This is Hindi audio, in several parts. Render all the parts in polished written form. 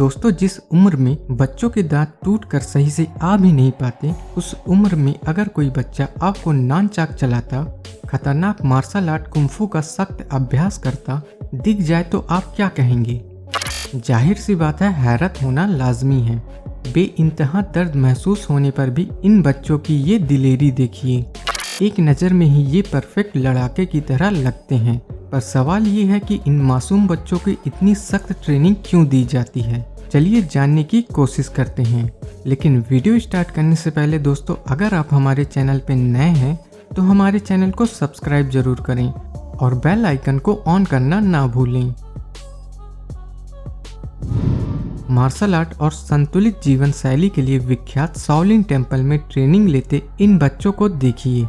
दोस्तों, जिस उम्र में बच्चों के दांत टूटकर सही से आ भी नहीं पाते, उस उम्र में अगर कोई बच्चा आपको नानचाक चलाता, खतरनाक मार्शल आर्ट कुंफू का सख्त अभ्यास करता दिख जाए तो आप क्या कहेंगे? जाहिर सी बात है, हैरत होना लाजमी है। बेइंतहा दर्द महसूस होने पर भी इन बच्चों की ये दिलेरी देखिए। एक नज़र में ही ये परफेक्ट लड़ाके की तरह लगते हैं, पर सवाल ये है कि इन मासूम बच्चों की इतनी सख्त ट्रेनिंग क्यों दी जाती है। चलिए जानने की कोशिश करते हैं। लेकिन वीडियो स्टार्ट करने से पहले दोस्तों, अगर आप हमारे चैनल पे नए हैं तो हमारे चैनल को सब्सक्राइब जरूर करें और बेल आइकन को ऑन करना ना भूलें। मार्शल आर्ट और संतुलित जीवन शैली के लिए विख्यात शाओलिन टेम्पल में ट्रेनिंग लेते इन बच्चों को देखिए।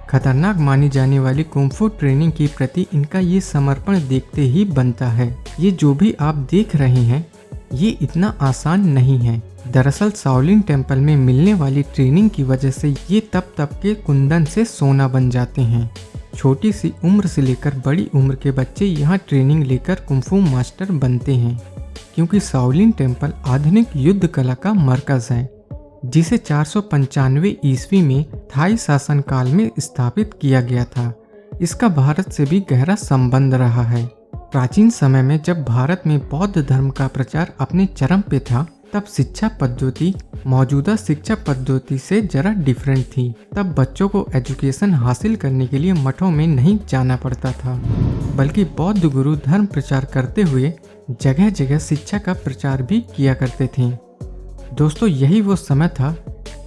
खतरनाक मानी जाने वाली कुंफू ट्रेनिंग के प्रति इनका ये समर्पण देखते ही बनता है। ये जो भी आप देख रहे हैं, ये इतना आसान नहीं है। दरअसल शाओलिन टेम्पल में मिलने वाली ट्रेनिंग की वजह से ये तप के कुंदन से सोना बन जाते हैं। छोटी सी उम्र से लेकर बड़ी उम्र के बच्चे यहाँ ट्रेनिंग लेकर कुंफू मास्टर बनते हैं, क्योंकि शाओलिन टेम्पल आधुनिक युद्ध कला का मरकज है, जिसे 495 ईस्वी में थाई शासन काल में स्थापित किया गया था। इसका भारत से भी गहरा संबंध रहा है। प्राचीन समय में जब भारत में बौद्ध धर्म का प्रचार अपने चरम पे था, तब शिक्षा पद्धति मौजूदा शिक्षा पद्धति से जरा डिफरेंट थी। तब बच्चों को एजुकेशन हासिल करने के लिए मठों में नहीं जाना पड़ता था, बल्कि बौद्ध गुरु धर्म प्रचार करते हुए जगह जगह शिक्षा का प्रचार भी किया करते थे। दोस्तों, यही वो समय था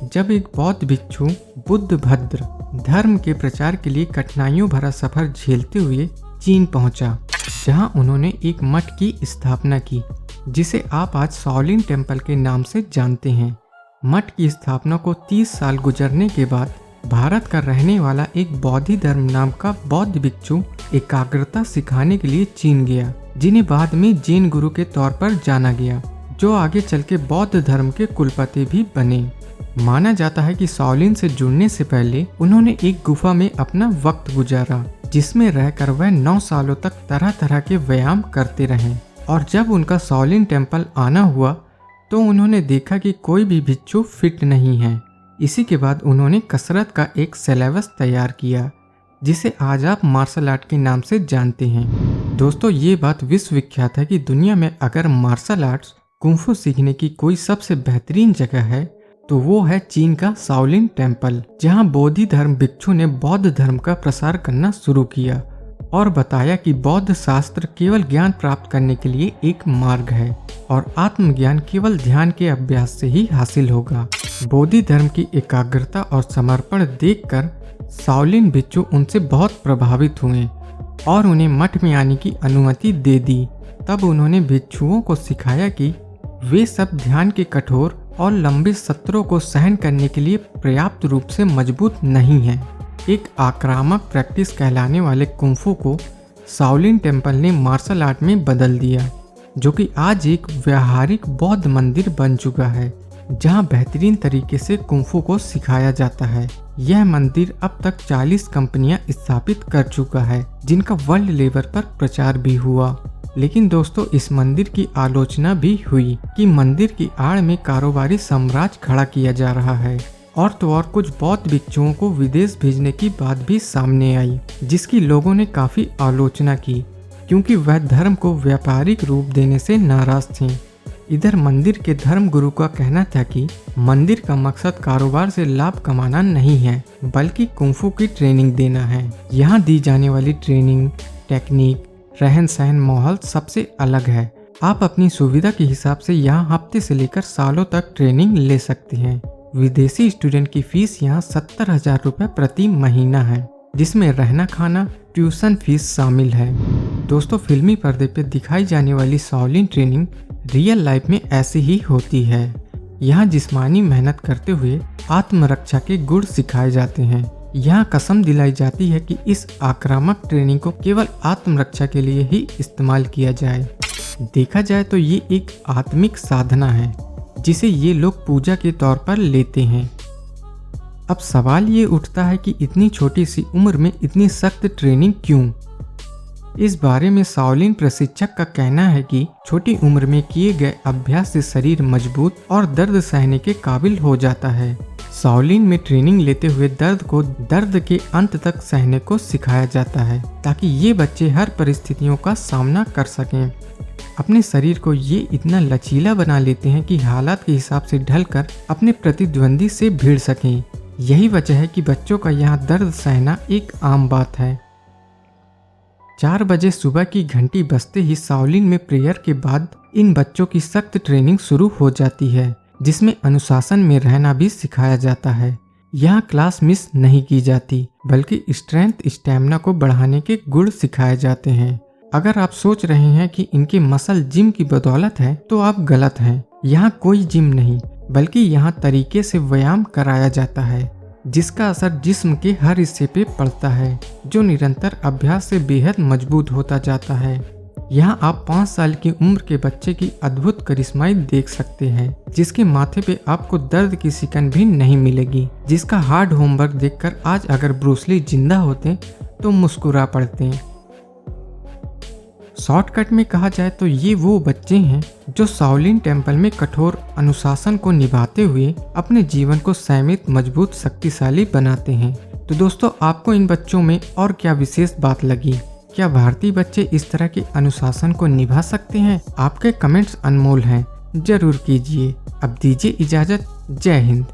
जब एक बौद्ध भिक्षु बुद्धभद्र धर्म के प्रचार के लिए कठिनाइयों भरा सफर झेलते हुए चीन पहुंचा, जहां उन्होंने एक मठ की स्थापना की, जिसे आप आज शाओलिन टेम्पल के नाम से जानते हैं। मठ की स्थापना को 30 साल गुजरने के बाद भारत का रहने वाला एक बौद्धि धर्म नाम का बौद्ध भिक्षु एकाग्रता सिखाने के लिए चीन गया, जिन्हें बाद में जैन गुरु के तौर पर जाना गया, जो आगे चल के बौद्ध धर्म के कुलपति भी बने। माना जाता है कि शाओलिन से जुड़ने से पहले उन्होंने एक गुफा में अपना वक्त गुजारा, जिसमें रहकर वह 9 सालों तक तरह तरह के व्यायाम करते रहे। और जब उनका शाओलिन टेम्पल आना हुआ तो उन्होंने देखा कि कोई भी भिक्षु फिट नहीं है। इसी के बाद उन्होंने कसरत का एक सिलेबस तैयार किया, जिसे आज आप मार्शल आर्ट के नाम से जानते हैं। दोस्तों, ये बात विश्व विख्यात है कि दुनिया में अगर मार्शल आर्ट्स कुंफू सीखने की कोई सबसे बेहतरीन जगह है तो वो है चीन का शाओलिन टेम्पल, जहां बोधि धर्म भिक्षु ने बौद्ध धर्म का प्रसार करना शुरू किया और बताया कि बौद्ध शास्त्र केवल ज्ञान प्राप्त करने के लिए एक मार्ग है और आत्मज्ञान केवल ध्यान के अभ्यास से ही हासिल होगा। बोधि धर्म की एकाग्रता और समर्पण देखकर शाओलिन भिक्षु उनसे बहुत प्रभावित हुए और उन्हें मठ में आने की अनुमति दे दी। तब उन्होंने भिक्षुओं को सिखाया कि वे सब ध्यान के कठोर और लंबे सत्रों को सहन करने के लिए पर्याप्त रूप से मजबूत नहीं हैं। एक आक्रामक प्रैक्टिस कहलाने वाले कुंफू को शाओलिन टेम्पल ने मार्शल आर्ट में बदल दिया, जो कि आज एक व्यावहारिक बौद्ध मंदिर बन चुका है, जहां बेहतरीन तरीके से कुंफू को सिखाया जाता है। यह मंदिर अब तक 40 कंपनियां स्थापित कर चुका है, जिनका वर्ल्ड लेवल पर प्रचार भी हुआ। लेकिन दोस्तों, इस मंदिर की आलोचना भी हुई कि मंदिर की आड़ में कारोबारी साम्राज्य खड़ा किया जा रहा है, और तो और कुछ बौद्ध भिक्षुओं को विदेश भेजने की बात भी सामने आई, जिसकी लोगों ने काफी आलोचना की, क्योंकि वह धर्म को व्यापारिक रूप देने से नाराज थे। इधर मंदिर के धर्म गुरु का कहना था कि मंदिर का मकसद कारोबार से लाभ कमाना नहीं है, बल्कि कुंफू की ट्रेनिंग देना है। यहाँ दी जाने वाली ट्रेनिंग, टेक्निक, रहन सहन, माहौल सबसे अलग है। आप अपनी सुविधा के हिसाब से यहाँ हफ्ते से लेकर सालों तक ट्रेनिंग ले सकते हैं। विदेशी स्टूडेंट की फीस यहाँ 70,000 रुपये प्रति महीना है, जिसमें रहना खाना ट्यूशन फीस शामिल है। दोस्तों, फिल्मी पर्दे पे दिखाई जाने वाली शाओलिन ट्रेनिंग रियल लाइफ में ऐसी ही होती है। यहाँ जिस्मानी मेहनत करते हुए आत्मरक्षा के गुण सिखाए जाते हैं। यहाँ कसम दिलाई जाती है कि इस आक्रामक ट्रेनिंग को केवल आत्मरक्षा के लिए ही इस्तेमाल किया जाए। देखा जाए तो ये एक आत्मिक साधना है, जिसे ये लोग पूजा के तौर पर लेते हैं। अब सवाल ये उठता है कि इतनी छोटी सी उम्र में इतनी सख्त ट्रेनिंग क्यों? इस बारे में शाओलिन प्रशिक्षक का कहना है कि छोटी उम्र में किए गए अभ्यास से शरीर मजबूत और दर्द सहने के काबिल हो जाता है। शाओलिन में ट्रेनिंग लेते हुए दर्द को दर्द के अंत तक सहने को सिखाया जाता है ताकि ये बच्चे हर परिस्थितियों का सामना कर सकें। अपने शरीर को ये इतना लचीला बना लेते हैं कि हालात के हिसाब से ढलकर अपने प्रतिद्वंदी से भिड़ सकें। यही वजह है कि बच्चों का यहाँ दर्द सहना एक आम बात है। 4 बजे सुबह की घंटी बजते ही शाओलिन में प्रेयर के बाद इन बच्चों की सख्त ट्रेनिंग शुरू हो जाती है, जिसमें अनुशासन में रहना भी सिखाया जाता है। यहाँ क्लास मिस नहीं की जाती, बल्कि स्ट्रेंथ स्टैमिना को बढ़ाने के गुण सिखाए जाते हैं। अगर आप सोच रहे हैं कि इनके मसल जिम की बदौलत है, तो आप गलत हैं। यहाँ कोई जिम नहीं, बल्कि यहाँ तरीके से व्यायाम कराया जाता है, जिसका असर जिस्म के हर हिस्से पे पड़ता है, जो निरंतर अभ्यास से बेहद मजबूत होता जाता है। यहाँ आप 5 साल की उम्र के बच्चे की अद्भुत करिश्माई देख सकते हैं, जिसके माथे पे आपको दर्द की सिकन भी नहीं मिलेगी, जिसका हार्ड होमवर्क देखकर आज अगर ब्रूस ली जिंदा होते तो मुस्कुरा पड़ते। शॉर्टकट में कहा जाए तो ये वो बच्चे हैं जो शाओलिन टेम्पल में कठोर अनुशासन को निभाते हुए अपने जीवन को संयमित, मजबूत, शक्तिशाली बनाते हैं। तो दोस्तों, आपको इन बच्चों में और क्या विशेष बात लगी? क्या भारतीय बच्चे इस तरह के अनुशासन को निभा सकते हैं? आपके कमेंट्स अनमोल हैं, जरूर कीजिए। अब दीजिए इजाजत। जय हिंद।